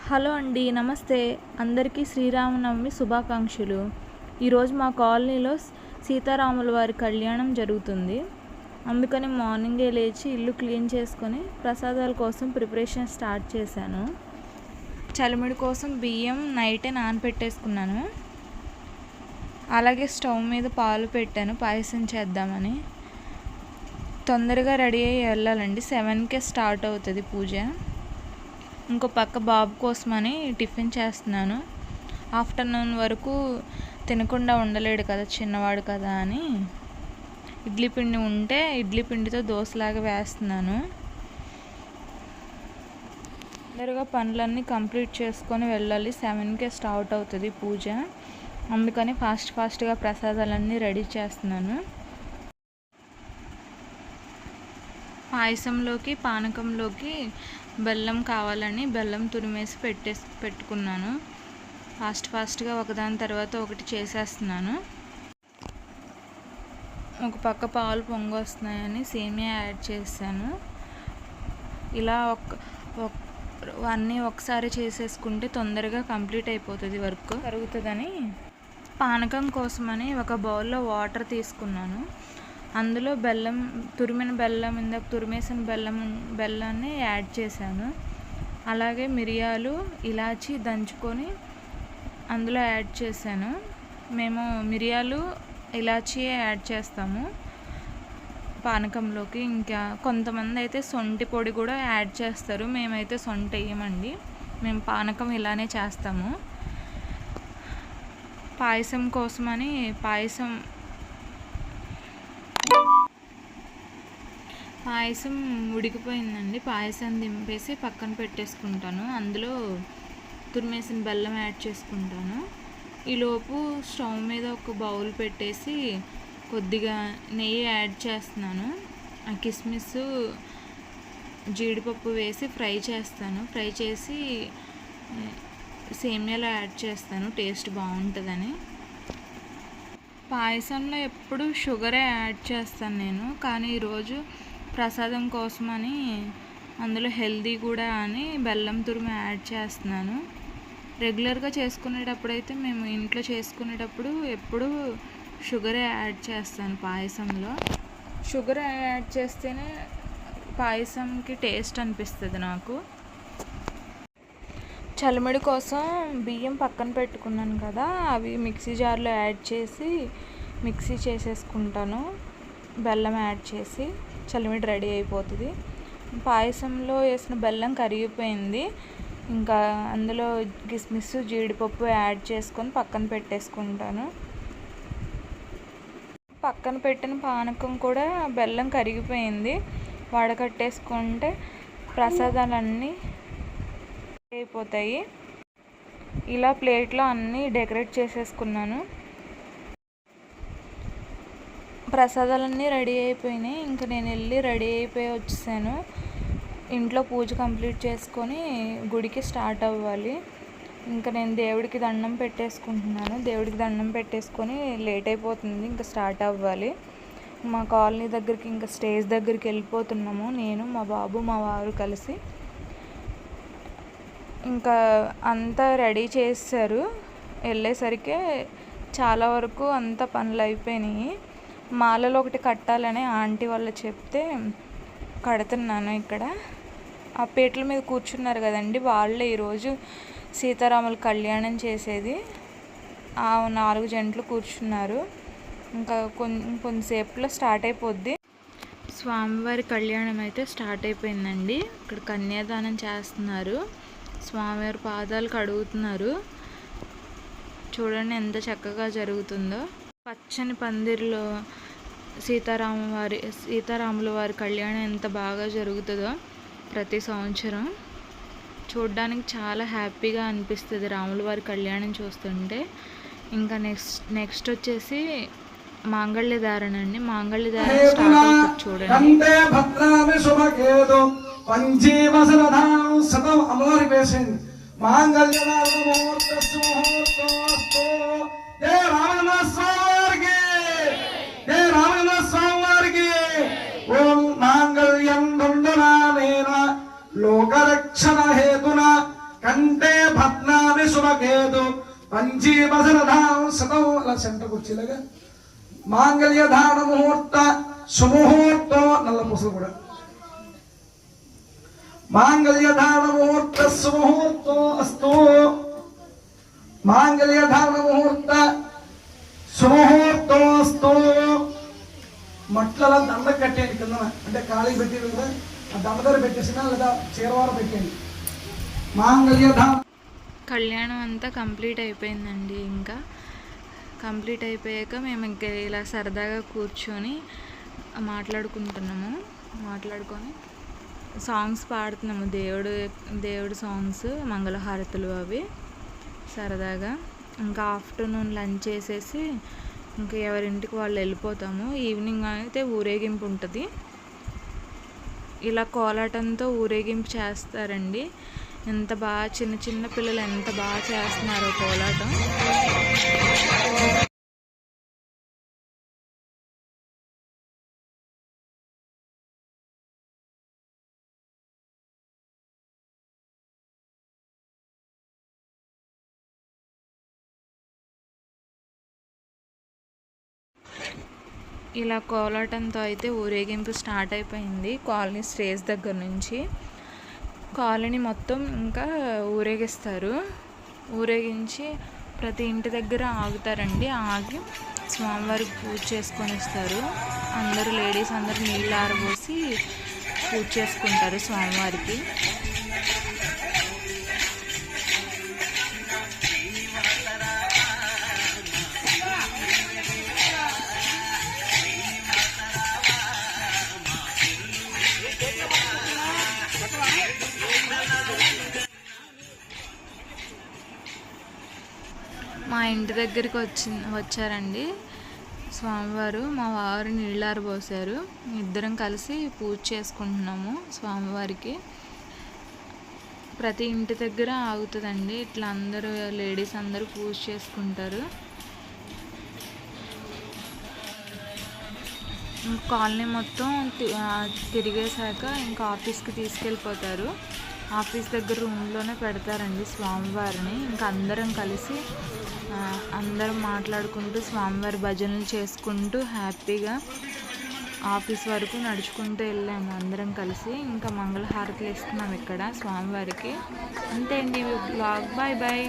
Hello అండి, నమస్తే. అందరికీ శ్రీరామనవమి శుభాకాంక్షలు. ఈరోజు మా కాలనీలో సీతారాముల వారి కళ్యాణం జరుగుతుంది. అందుకని మార్నింగే లేచి ఇల్లు క్లీన్ చేసుకొని ప్రసాదాల కోసం ప్రిపరేషన్ స్టార్ట్ చేశాను. చలిమిడి కోసం బియ్యం నైటే నానపెట్టేసుకున్నాను. అలాగే స్టవ్ మీద పాలు పెట్టాను పాయసం చేద్దామని. తొందరగా రెడీ అయ్యి వెళ్ళాలండి, 7కే స్టార్ట్ అవుతుంది పూజ. ఇంకో పక్క బాబు కోసమని టిఫిన్ చేస్తున్నాను. ఆఫ్టర్నూన్ వరకు తినకుండా ఉండలేడు కదా, చిన్నవాడు కదా అని ఇడ్లీ పిండి ఉంటే ఇడ్లీ పిండితో దోశలాగా వేస్తున్నాను. తొందరగా పనులన్నీ కంప్లీట్ చేసుకొని వెళ్ళాలి, 7కే స్టార్ట్ అవుతుంది పూజ. అందుకని ఫాస్ట్గా ప్రసాదాలన్నీ రెడీ చేస్తున్నాను. పాయసంలోకి పానకంలోకి బెల్లం కావాలని బెల్లం తురిమేసి పెట్టుకున్నాను. ఫాస్ట్గా ఒకదాని తర్వాత ఒకటి చేసేస్తున్నాను. ఒక పక్క పాలు పొంగొస్తున్నాయని సేమియా యాడ్ చేశాను. ఇలా అన్నీ ఒకసారి చేసేసుకుంటే తొందరగా కంప్లీట్ అయిపోతుంది, వర్క్ జరుగుతుందని. పానకం కోసమని ఒక బౌల్లో వాటర్ తీసుకున్నాను. అందులో తురిమిన బెల్లం, ఇందాక తురిమేసిన బెల్లాన్ని యాడ్ చేశాను. అలాగే మిరియాలు, ఇలాచి దంచుకొని అందులో యాడ్ చేశాను. మేము మిరియాలు, ఇలాచి యాడ్ చేస్తాము పానకంలోకి. ఇంకా కొంతమంది అయితే సొంటి పొడి కూడా యాడ్ చేస్తారు, మేమైతే సొంటి వేయమండి. మేము పానకం ఇలానే చేస్తాము. పాయసం కోసమని పాయసం ఉడికిపోయిందండి. పాయసం దింపేసి పక్కన పెట్టేసుకుంటాను. అందులో తురిమేసిన బెల్లం యాడ్ చేసుకుంటాను. ఈలోపు స్టవ్ మీద ఒక బౌల్ పెట్టేసి కొద్దిగా నెయ్యి యాడ్ చేస్తున్నాను. ఆ కిస్మిస్, జీడిపప్పు వేసి ఫ్రై చేస్తాను. ఫ్రై చేసి సేమియాలో యాడ్ చేస్తాను, టేస్ట్ బాగుంటుందని. పాయసంలో ఎప్పుడు షుగరే యాడ్ చేస్తాను నేను, కానీ ఈరోజు ప్రసాదం కోసమని అందులో హెల్దీ కూడా అని బెల్లం తురుము యాడ్ చేస్తున్నాను. రెగ్యులర్గా చేసుకునేటప్పుడు అయితే మేము ఇంట్లో చేసుకునేటప్పుడు ఎప్పుడు షుగరే యాడ్ చేస్తాను పాయసంలో. షుగర్ యాడ్ చేస్తేనే పాయసంకి టేస్ట్ అనిపిస్తుంది నాకు. చలిమిడి కోసం బియ్యం పక్కన పెట్టుకున్నాను కదా, అవి మిక్సీ జార్లో యాడ్ చేసి మిక్సీ చేసేసుకుంటాను. బెల్లం యాడ్ చేసి చలిమిడి రెడీ అయిపోతుంది. పాయసంలో వేసిన బెల్లం కరిగిపోయింది. ఇంకా అందులో కిస్మిస్, జీడిపప్పు యాడ్ చేసుకొని పక్కన పెట్టేసుకుంటాను. పక్కన పెట్టిన పానకం కూడా బెల్లం కరిగిపోయింది. వడకట్టేసుకుంటే ప్రసాదాలన్నీ అయిపోతాయి. ఇలా ప్లేట్లో అన్నీ డెకరేట్ చేసేసుకున్నాను. ప్రసాదాలన్నీ రెడీ అయిపోయినాయి. ఇంకా నేను వెళ్ళి రెడీ అయిపోయి వచ్చేసాను. ఇంట్లో పూజ కంప్లీట్ చేసుకొని గుడికి స్టార్ట్ అవ్వాలి. ఇంకా నేను దేవుడికి దండం పెట్టేసుకుంటున్నాను. దేవుడికి దండం పెట్టేసుకొని లేట్ అయిపోతుంది, ఇంకా స్టార్ట్ అవ్వాలి. మా కాలనీ దగ్గరికి, ఇంకా స్టేజ్ దగ్గరికి వెళ్ళిపోతున్నాము. నేను, మా బాబు, మా వారు కలిసి. ఇంకా అంతా రెడీ చేశారు. వెళ్ళేసరికి చాలా వరకు అంతా పనులు అయిపోయినాయి. మాలలో ఒకటి కట్టాలని ఆంటీ వాళ్ళు చెప్తే కడుతున్నాను. ఇక్కడ ఆ పీటల మీద కూర్చున్నారు కదండి, వాళ్ళే ఈరోజు సీతారాముల కళ్యాణం చేసేది. ఆ 4 జంటలు కూర్చున్నారు. ఇంకా కొంతసేపులో స్టార్ట్ అయిపోద్ది. స్వామివారి కళ్యాణం అయితే స్టార్ట్ అయిపోయిందండి. ఇక్కడ కన్యాదానం చేస్తున్నారు. స్వామివారి పాదాలు కడుగుతున్నారు. చూడండి ఎంత చక్కగా జరుగుతుందో. పచ్చని పందిరిలో సీతారాముల వారి కళ్యాణం ఎంత బాగా జరుగుతుందో ప్రతి సంవత్సరం. చూడడానికి చాలా హ్యాపీగా అనిపిస్తుంది రాముల వారి కళ్యాణం చూస్తుంటే. ఇంకా నెక్స్ట్ వచ్చేసి మాంగళ్యధారణ అండి. మాంగళ్యధారణ స్టార్ట్ అవుతుంది చూడండి. ఓం మాంగళ్యం దండనానేన లోకరక్షణ హేతున కంటే భద్నామి శుభకేతు పంచీవసరధాం శతం అలా సెంటర్కి వచ్చేలాగా మాంగళ్య ధారణ ముహూర్త సుముహూర్తం నల్ల పూసలు కూడా మాంగళ్య ధారణ ముహూర్త సుముహూర్తం అస్తు మాంగళ్య ధారణ ముహూర్త సుముహూర్తం అస్తు మట్లలో దండ కట్టేయండి కింద అంటే ఖాళీ పెట్టేది కదా ఆ దండ దగ్గర పెట్టేసినా లేదా చీరవార పెట్టేయండి మాంగళ్య ధారణ. కళ్యాణం అంతా కంప్లీట్ అయిపోయిందండి. ఇంకా కంప్లీట్ అయిపోయాక మేము ఇంకా ఇలా సరదాగా కూర్చొని మాట్లాడుకొని సాంగ్స్ పాడుతున్నాము, దేవుడు సాంగ్స్, మంగళహారతులు అవి సరదాగా. ఇంకా ఆఫ్టర్నూన్ లంచ్ చేసేసి ఇంకా ఎవరింటికి వాళ్ళు వెళ్ళిపోతాము. ఈవినింగ్ అయితే ఊరేగింపు ఉంటుంది. ఇలా కోలాటంతో ఊరేగింపు చేస్తారండి. ఎంత బాగా చిన్న చిన్న పిల్లలు ఎంత బాగా చేస్తున్నారో కోలాటం. ఇలా కోలాటంతో అయితే ఊరేగింపు స్టార్ట్ అయిపోయింది. కాలనీ స్టేజ్ దగ్గర నుంచి కాలనీ మొత్తం ఇంకా ఊరేగిస్తారు. ఊరేగించి ప్రతి ఇంటి దగ్గర ఆగుతారండి. ఆగి స్వామివారికి పూజ చేసుకొని ఇస్తారు. అందరూ లేడీస్ అందరూ నీళ్ళు ఆరబోసి పూజ చేసుకుంటారు స్వామివారికి. మా ఇంటి దగ్గరికి వచ్చారండి స్వామివారు. మా వారు నీళ్ళారు పోసారు. ఇద్దరం కలిసి పూజ చేసుకుంటున్నాము స్వామివారికి. ప్రతి ఇంటి దగ్గర ఆగుతుందండి. ఇట్లా అందరూ లేడీస్ అందరూ పూజ చేసుకుంటారు. కాలనీ మొత్తం తిరిగేశాక ఇంకా ఆఫీస్కి తీసుకెళ్ళిపోతారు. ఆఫీస్ దగ్గర రూమ్లోనే పెడతారండి స్వామివారిని. ఇంకా అందరం కలిసి అందరం మాట్లాడుకుంటూ స్వామివారి భజనలు చేసుకుంటూ హ్యాపీగా ఆఫీస్ వరకు నడుచుకుంటూ వెళ్ళాము అందరం కలిసి. ఇంకా మంగళహారతులు ఇస్తున్నాం ఇక్కడ స్వామివారికి. అంతే అండి బ్లాగ్. Bye bye.